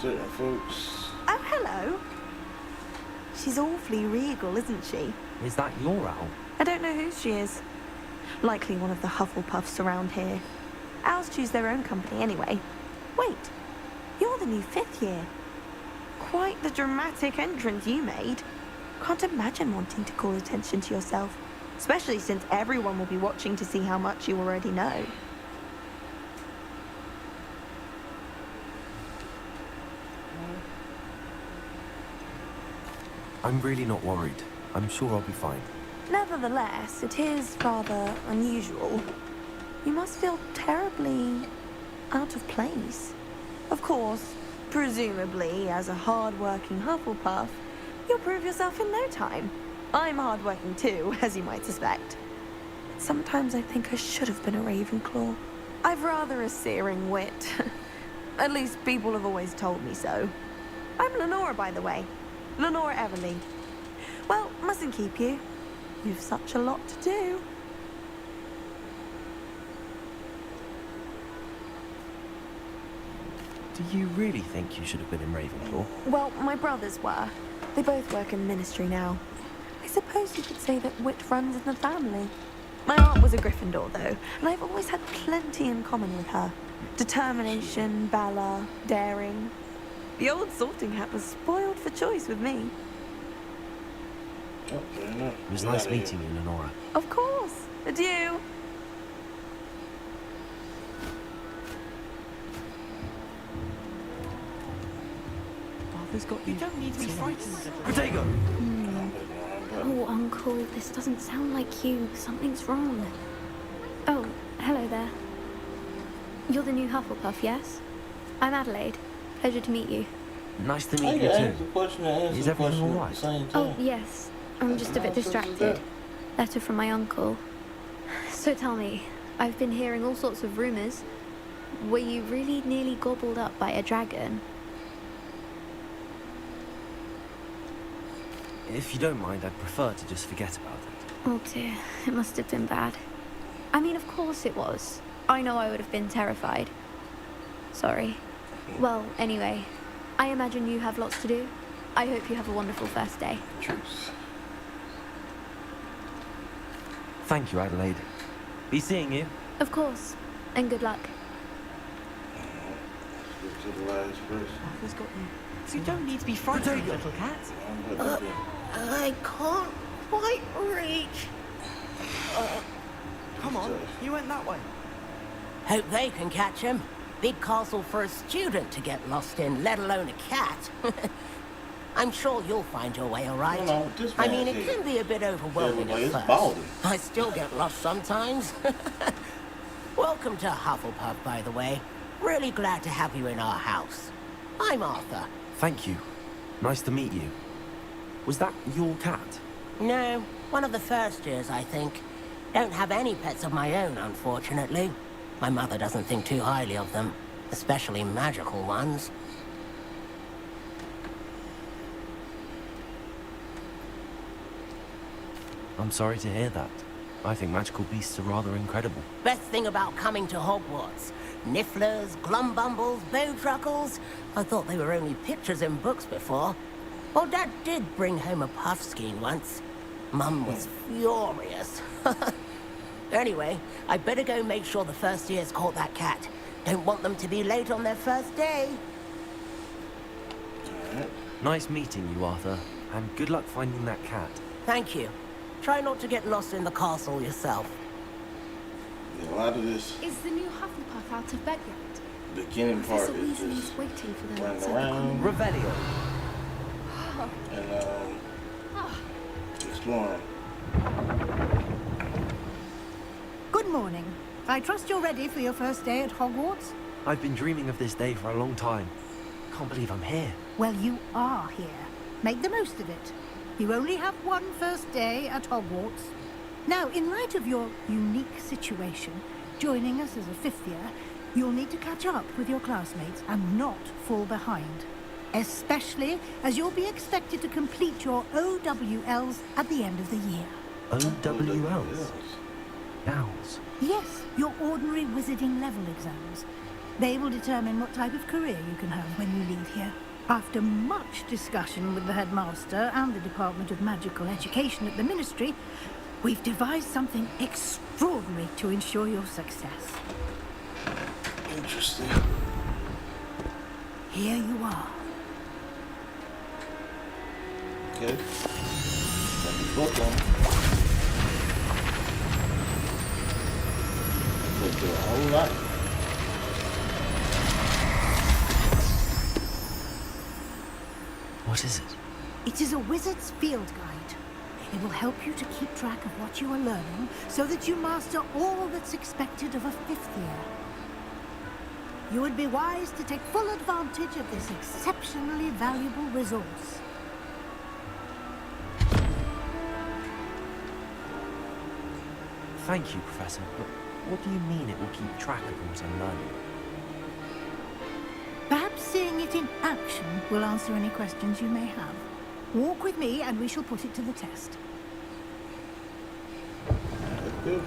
[SPEAKER 1] Certain folks.
[SPEAKER 13] Oh, hello. She's awfully regal, isn't she?
[SPEAKER 3] Is that your owl?
[SPEAKER 13] I don't know who she is. Likely one of the Hufflepuffs around here. Owls choose their own company anyway. Wait, you're the new 5th year. Quite the dramatic entrance you made. Can't imagine wanting to call attention to yourself, especially since everyone will be watching to see how much you already know.
[SPEAKER 3] I'm really not worried. I'm sure I'll be fine.
[SPEAKER 13] Nevertheless, it is rather unusual. You must feel terribly out of place. Of course, presumably, as a hard-working Hufflepuff, you'll prove yourself in no time. I'm hard-working too, as you might suspect. Sometimes I think I should have been a Ravenclaw. I've rather a searing wit. At least people have always told me so. I'm Lenora, by the way. Lenora Everly. Well, mustn't keep you. You've such a lot to do.
[SPEAKER 3] Do you really think you should have been in Ravenclaw?
[SPEAKER 13] Well, my brothers were. They both work in ministry now. I suppose you could say that wit runs in the family. My aunt was a Gryffindor, though, and I've always had plenty in common with her. Determination, valor, daring. The old sorting hat was spoiled for choice with me.
[SPEAKER 1] Oh, fair enough.
[SPEAKER 3] It was nice meeting you, Lenora.
[SPEAKER 13] Of course. Adieu.
[SPEAKER 10] Father's got you. You don't need to be frightened. Protego.
[SPEAKER 14] Oh, Uncle, this doesn't sound like you. Something's wrong. Oh, hello there. You're the new Hufflepuff, yes? I'm Adelaide. Pleasure to meet you.
[SPEAKER 3] Nice to meet you too. Is everything all right?
[SPEAKER 14] Oh, yes. I'm just a bit distracted. Letter from my uncle. So tell me, I've been hearing all sorts of rumours. Were you really nearly gobbled up by a dragon?
[SPEAKER 3] If you don't mind, I'd prefer to just forget about it.
[SPEAKER 14] Oh dear, it must have been bad. I mean, of course it was. I know I would have been terrified. Sorry. Well, anyway, I imagine you have lots to do. I hope you have a wonderful first day.
[SPEAKER 1] Truce.
[SPEAKER 3] Thank you, Adelaide. Be seeing you.
[SPEAKER 14] Of course, and good luck.
[SPEAKER 1] To the last person.
[SPEAKER 10] Father's got you. So you don't need to be frightened, little cat.
[SPEAKER 2] I can't quite reach.
[SPEAKER 10] Come on, you went that way.
[SPEAKER 15] Hope they can catch him. Big castle for a student to get lost in, let alone a cat. I'm sure you'll find your way all right.
[SPEAKER 1] No, this
[SPEAKER 15] I
[SPEAKER 1] man's
[SPEAKER 15] mean, it
[SPEAKER 1] here.
[SPEAKER 15] can be a bit overwhelming
[SPEAKER 1] Yeah,
[SPEAKER 15] at
[SPEAKER 1] it's
[SPEAKER 15] first.
[SPEAKER 1] balding.
[SPEAKER 15] I still get lost sometimes. Welcome to Hufflepuff, by the way. Really glad to have you in our house. I'm Arthur.
[SPEAKER 3] Thank you. Nice to meet you. Was that your cat?
[SPEAKER 15] No, one of the first years, I think. Don't have any pets of my own, unfortunately. My mother doesn't think too highly of them, especially magical ones.
[SPEAKER 3] I'm sorry to hear that. I think magical beasts are rather incredible.
[SPEAKER 15] Best thing about coming to Hogwarts. Nifflers, glumbumbles, bowtruckles. I thought they were only pictures in books before. Well, Dad did bring home a puffskein once. Mum was furious. Anyway, I better go make sure the first years caught that cat. Don't want them to be late on their first day.
[SPEAKER 3] Nice meeting you, Arthur. And good luck finding that cat.
[SPEAKER 15] Thank you. Try not to get lost in the castle yourself.
[SPEAKER 1] Yeah, a lot of this
[SPEAKER 16] Is the new Hufflepuff out of bed yet?
[SPEAKER 1] beginning part
[SPEAKER 16] Professor
[SPEAKER 1] is
[SPEAKER 16] Weasley's
[SPEAKER 1] just
[SPEAKER 16] waiting for them
[SPEAKER 1] running
[SPEAKER 16] outside the
[SPEAKER 1] around
[SPEAKER 3] Revelio.
[SPEAKER 1] and exploring.
[SPEAKER 11] Good morning. I trust you're ready for your first day at Hogwarts?
[SPEAKER 3] I've been dreaming of this day for a long time. Can't believe I'm here.
[SPEAKER 11] Well, you are here. Make the most of it. You only have one first day at Hogwarts. Now, in light of your unique situation, joining us as a fifth year, you'll need to catch up with your classmates and not fall behind. Especially as you'll be expected to complete your OWLs at the end of the year.
[SPEAKER 3] OWLs? Owls?
[SPEAKER 11] Yes, your ordinary wizarding level exams. They will determine what type of career you can have when you leave here. After much discussion with the headmaster and the Department of Magical Education at the Ministry, we've devised something extraordinary to ensure your success.
[SPEAKER 1] Interesting.
[SPEAKER 11] Here you are.
[SPEAKER 1] Okay. Got the book on. Take a whole lot.
[SPEAKER 3] What is it?
[SPEAKER 11] It is a wizard's field guide. It will help you to keep track of what you are learning so that you master all that's expected of a fifth year. You would be wise to take full advantage of this exceptionally valuable resource.
[SPEAKER 3] Thank you, Professor, but what do you mean it will keep track of what I'm learning?
[SPEAKER 11] Perhaps seeing it in action will answer any questions you may have. Walk with me and we shall put it to the test.
[SPEAKER 1] Good.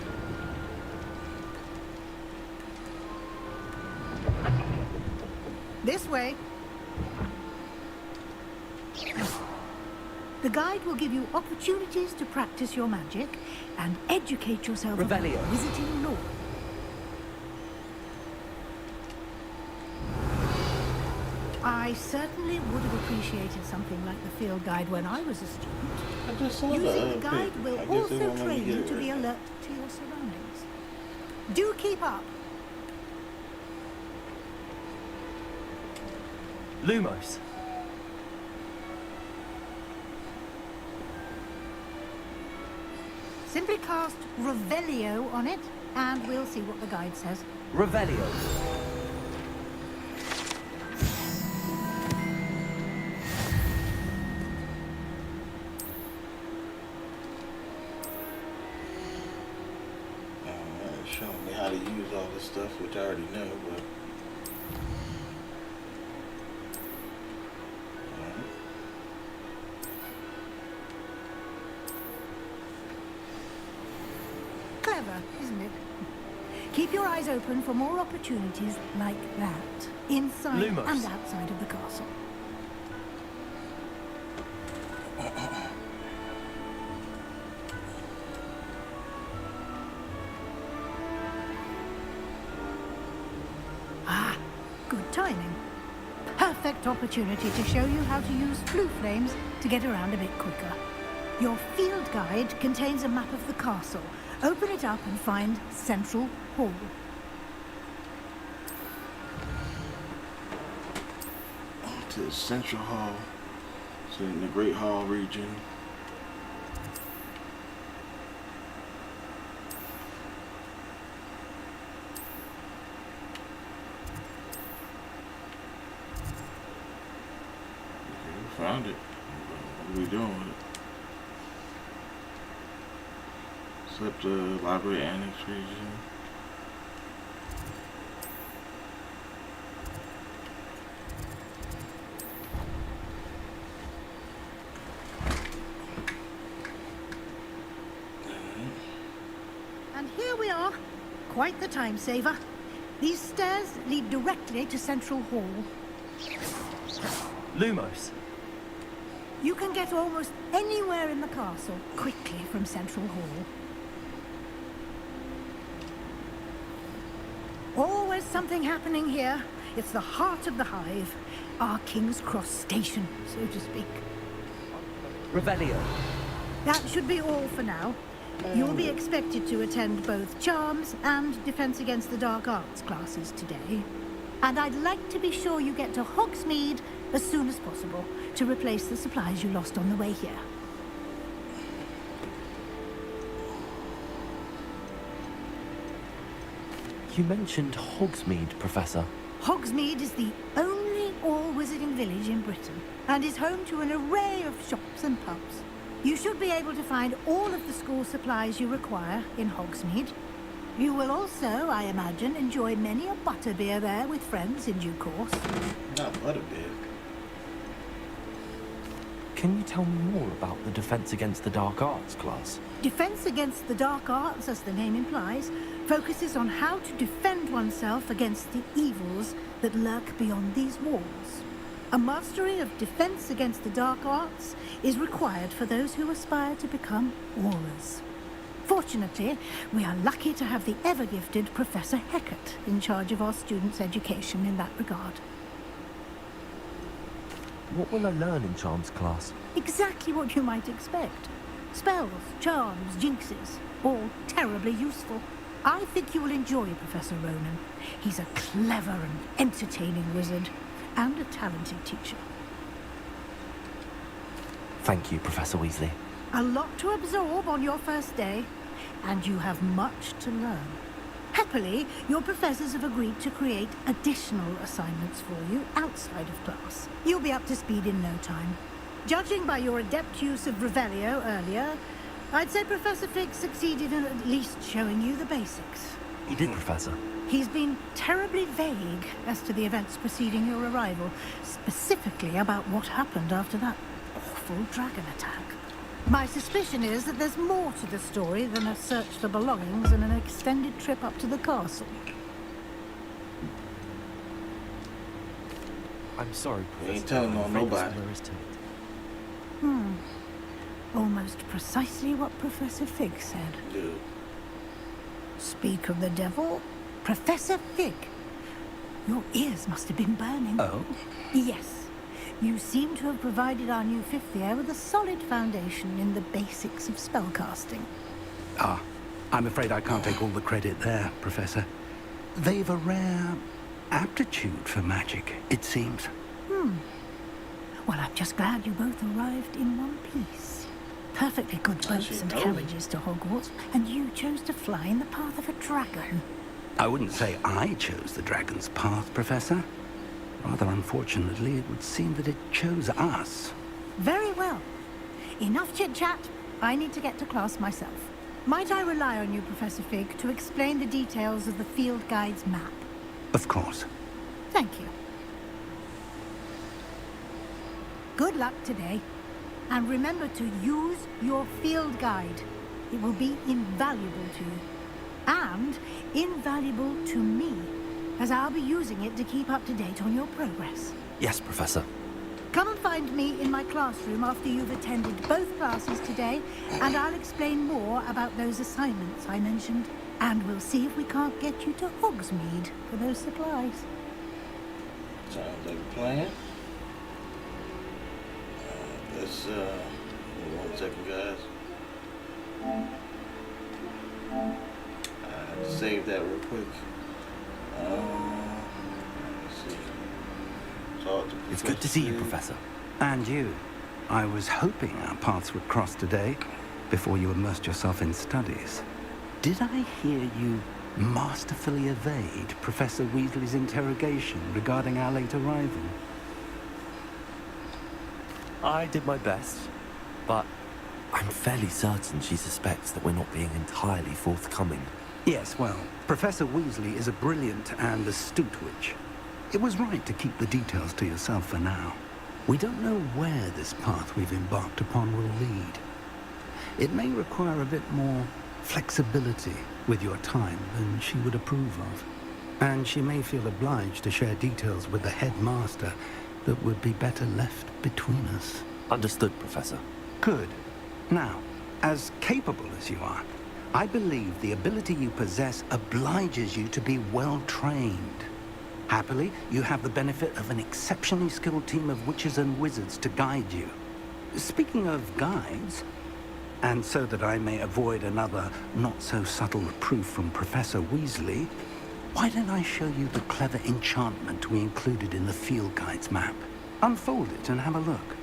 [SPEAKER 11] This way. The guide will give you opportunities to practice your magic and educate yourself about
[SPEAKER 3] Revelio.
[SPEAKER 11] wizarding lore. I certainly would have appreciated something like the field guide when I was a student.
[SPEAKER 1] I just saw
[SPEAKER 11] Using the
[SPEAKER 1] that.
[SPEAKER 11] guide will
[SPEAKER 1] I guess they
[SPEAKER 11] also
[SPEAKER 1] won't let me
[SPEAKER 11] train
[SPEAKER 1] get
[SPEAKER 11] you
[SPEAKER 1] it
[SPEAKER 11] to be
[SPEAKER 1] right.
[SPEAKER 11] alert to your surroundings. Do keep up.
[SPEAKER 3] Lumos.
[SPEAKER 11] Simply cast Revelio on it, and we'll see what the guide says.
[SPEAKER 3] Revelio.
[SPEAKER 1] It's showing me how to use all this stuff, which I already know, but...
[SPEAKER 11] Clever, isn't it? Keep your eyes open for more opportunities like that, inside
[SPEAKER 3] Lumos.
[SPEAKER 11] and outside of the castle. Ah, good timing. Perfect opportunity to show you how to use blue flames to get around a bit quicker. Your field guide contains a map of the castle. Open it up and find Central Hall.
[SPEAKER 1] To the Central Hall. So in the Great Hall region. Okay, we found it. What are we doing with it? Except the library annex region.
[SPEAKER 11] And here we are. Quite the time saver. These stairs lead directly to Central Hall.
[SPEAKER 3] Lumos.
[SPEAKER 11] You can get almost anywhere in the castle quickly from Central Hall. Always something happening here. It's the heart of the hive. our King's Cross station, so to speak.
[SPEAKER 3] Revelio.
[SPEAKER 11] That should be all for now. You'll be expected to attend both Charms and Defense Against the Dark Arts classes today. And I'd like to be sure you get to Hogsmeade as soon as possible to replace the supplies you lost on the way here.
[SPEAKER 3] You mentioned Hogsmeade, Professor.
[SPEAKER 11] Hogsmeade is the only all-wizarding village in Britain and is home to an array of shops and pubs. You should be able to find all of the school supplies you require in Hogsmeade. You will also, I imagine, enjoy many a butterbeer there with friends in due course.
[SPEAKER 1] Not butterbeer.
[SPEAKER 3] Can you tell me more about the Defense Against the Dark Arts class?
[SPEAKER 11] Defense Against the Dark Arts, as the name implies, focuses on how to defend oneself against the evils that lurk beyond these walls. A mastery of Defense Against the Dark Arts is required for those who aspire to become Aurors. Fortunately, we are lucky to have the ever-gifted Professor Hecat in charge of our students' education in that regard.
[SPEAKER 3] What will I learn in Charms class?
[SPEAKER 11] Exactly what you might expect. Spells, charms, jinxes, all terribly useful. I think you will enjoy Professor Ronan. He's a clever and entertaining wizard, and a talented teacher.
[SPEAKER 3] Thank you, Professor Weasley.
[SPEAKER 11] A lot to absorb on your first day, and you have much to learn. Happily, your professors have agreed to create additional assignments for you outside of class. You'll be up to speed in no time. Judging by your adept use of Revelio earlier, I'd say Professor Fig succeeded in at least showing you the basics.
[SPEAKER 3] He did, Professor.
[SPEAKER 11] He's been terribly vague as to the events preceding your arrival, specifically about what happened after that awful dragon attack. My suspicion is that there's more to the story than a search for belongings and an extended trip up to the castle.
[SPEAKER 3] I'm sorry, Professor.
[SPEAKER 1] You ain't telling on nobody.
[SPEAKER 11] Almost precisely what Professor Fig said.
[SPEAKER 1] Yeah.
[SPEAKER 11] Speak of the devil, Professor Fig. Your ears must have been burning.
[SPEAKER 5] Oh?
[SPEAKER 11] Yes. You seem to have provided our new fifth year with a solid foundation in the basics of spellcasting.
[SPEAKER 5] Ah, I'm afraid I can't take all the credit there, Professor. They've a rare aptitude for magic, it seems.
[SPEAKER 11] Well, I'm just glad you both arrived in one piece. Perfectly good boats and carriages to Hogwarts, and you chose to fly in the path of a dragon.
[SPEAKER 5] I wouldn't say I chose the dragon's path, Professor. Rather unfortunately, it would seem that it chose us.
[SPEAKER 11] Very well. Enough chit-chat. I need to get to class myself. Might I rely on you, Professor Fig, to explain the details of the field guide's map?
[SPEAKER 5] Of course.
[SPEAKER 11] Thank you. Good luck today. And remember to use your field guide. It will be invaluable to you. And invaluable to me, as I'll be using it to keep up to date on your progress.
[SPEAKER 3] Yes, Professor.
[SPEAKER 11] Come and find me in my classroom after you've attended both classes today, and I'll explain more about those assignments I mentioned. And we'll see if we can't get you to Hogsmeade for those supplies.
[SPEAKER 1] Sounds like a plan. Let's, give me 1 second, guys. I have to save that real quick. Let's see. Talk to
[SPEAKER 3] It's good to see you, Professor.
[SPEAKER 5] And you. I was hoping our paths would cross today, before you immersed yourself in studies. Did I hear you masterfully evade Professor Weasley's interrogation regarding our late arrival?
[SPEAKER 3] I did my best, but I'm fairly certain she suspects that we're not being entirely forthcoming.
[SPEAKER 5] Yes, well, Professor Weasley is a brilliant and astute witch. It was right to keep the details to yourself for now. We don't know where this path we've embarked upon will lead. It may require a bit more flexibility with your time than she would approve of. And she may feel obliged to share details with the headmaster that would be better left between us.
[SPEAKER 3] Understood, Professor.
[SPEAKER 5] Good. Now, as capable as you are, I believe the ability you possess obliges you to be well trained. Happily, you have the benefit of an exceptionally skilled team of witches and wizards to guide you. Speaking of guides, and so that I may avoid another not-so-subtle reproof from Professor Weasley, why don't I show you the clever enchantment we included in the field guide's map? Unfold it and have a look.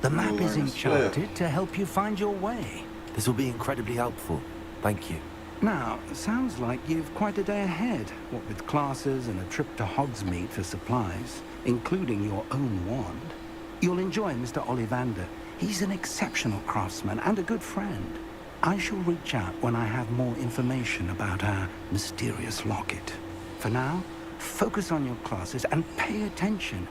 [SPEAKER 5] The map is enchanted to help you find your way.
[SPEAKER 3] This will be incredibly helpful. Thank you.
[SPEAKER 5] Now, sounds like you've quite a day ahead, what with classes and a trip to Hogsmeade for supplies, including your own wand. You'll enjoy Mr. Ollivander. He's an exceptional craftsman and a good friend. I shall reach out when I have more information about our mysterious locket. For now, focus on your classes and pay attention.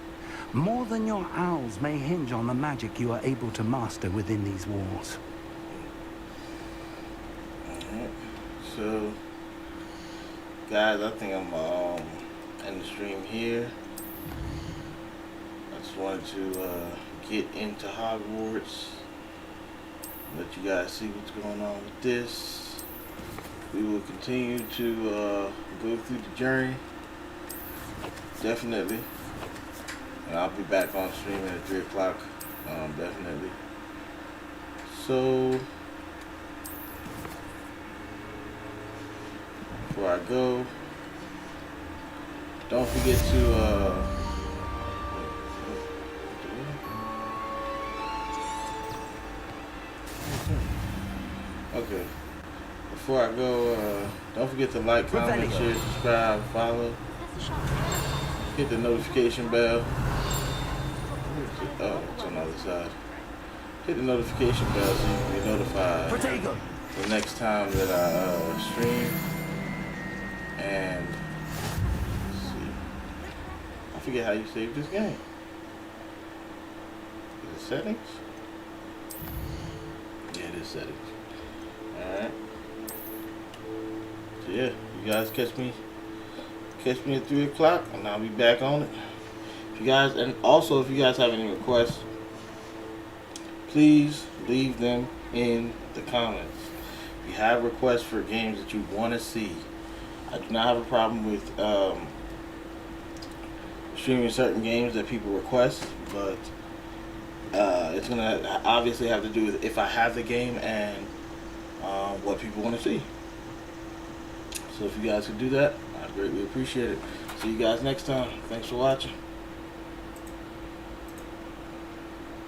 [SPEAKER 5] More than your owls may hinge on the magic you are able to master within these walls.
[SPEAKER 1] Alright, so guys, I think I'm in the stream here. I just wanted to get into Hogwarts, let you guys see what's going on with this. We will continue to go through the journey, definitely. And I'll be back on stream at 3 o'clock, definitely. So, before I go, don't forget to, okay. Before I go, don't forget to like, comment, share, subscribe, follow. Hit the notification bell. Oh, it's on the other side. Hit the notification bell so you can be notified the next time that I stream. And let's see. I forget how you save this game. Is it settings? Yeah, it is settings. Alright. So yeah, you guys catch me at 3 o'clock and I'll be back on it. If you guys, and also if you guys have any requests, please leave them in the comments. If you have requests for games that you want to see, I do not have a problem with streaming certain games that people request, but it's gonna obviously have to do with if I have the game and what people want to see. So if you guys could do that, I'd greatly appreciate it. See you guys next time. Thanks for watching.